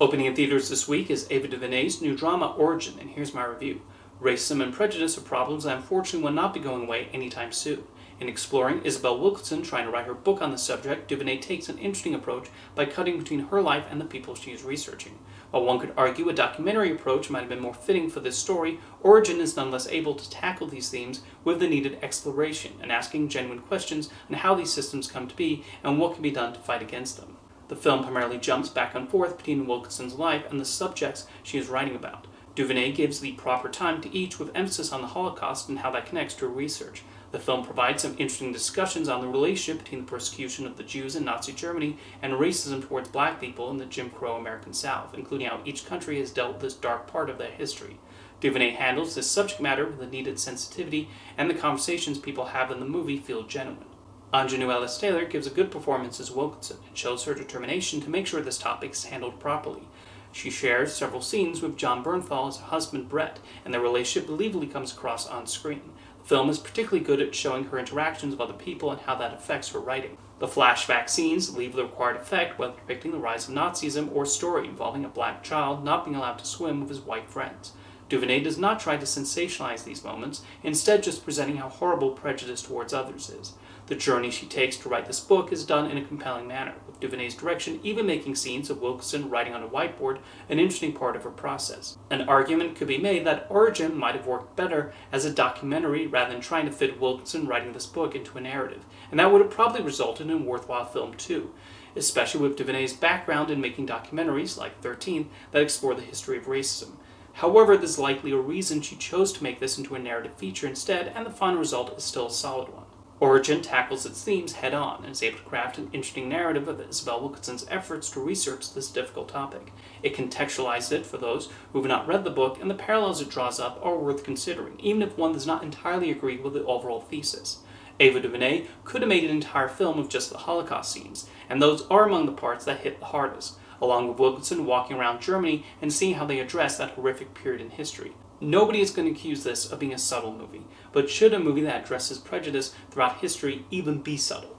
Opening in theaters this week is Ava DuVernay's new drama Origin, and here's my review. Racism and prejudice are problems that unfortunately will not be going away anytime soon. In exploring Isabel Wilkerson trying to write her book on the subject, DuVernay takes an interesting approach by cutting between her life and the people she is researching. While one could argue a documentary approach might have been more fitting for this story, Origin is nonetheless able to tackle these themes with the needed exploration and asking genuine questions on how these systems come to be and what can be done to fight against them. The film primarily jumps back and forth between Wilkerson's life and the subjects she is writing about. DuVernay gives the proper time to each with emphasis on the Holocaust and how that connects to her research. The film provides some interesting discussions on the relationship between the persecution of the Jews in Nazi Germany and racism towards black people in the Jim Crow American South, including how each country has dealt with this dark part of their history. DuVernay handles this subject matter with the needed sensitivity, and the conversations people have in the movie feel genuine. Ingenue Ellis-Taylor gives a good performance as Wilkerson and shows her determination to make sure this topic is handled properly. She shares several scenes with John Bernthal as her husband Brett, and their relationship believably comes across on screen. The film is particularly good at showing her interactions with other people and how that affects her writing. The flashback scenes leave the required effect, whether depicting the rise of Nazism or a story involving a black child not being allowed to swim with his white friends. DuVernay does not try to sensationalize these moments, instead just presenting how horrible prejudice towards others is. The journey she takes to write this book is done in a compelling manner, with DuVernay's direction even making scenes of Wilkerson writing on a whiteboard an interesting part of her process. An argument could be made that Origin might have worked better as a documentary rather than trying to fit Wilkerson writing this book into a narrative, and that would have probably resulted in a worthwhile film too, especially with DuVernay's background in making documentaries like 13 that explore the history of racism. However, there's likely a reason she chose to make this into a narrative feature instead, and the final result is still a solid one. Origin tackles its themes head-on and is able to craft an interesting narrative of Isabel Wilkerson's efforts to research this difficult topic. It contextualizes it for those who have not read the book, and the parallels it draws up are worth considering, even if one does not entirely agree with the overall thesis. Ava DuVernay could have made an entire film of just the Holocaust scenes, and those are among the parts that hit the hardest, along with Wilkerson walking around Germany and seeing how they address that horrific period in history. Nobody is going to accuse this of being a subtle movie, but should a movie that addresses prejudice throughout history even be subtle?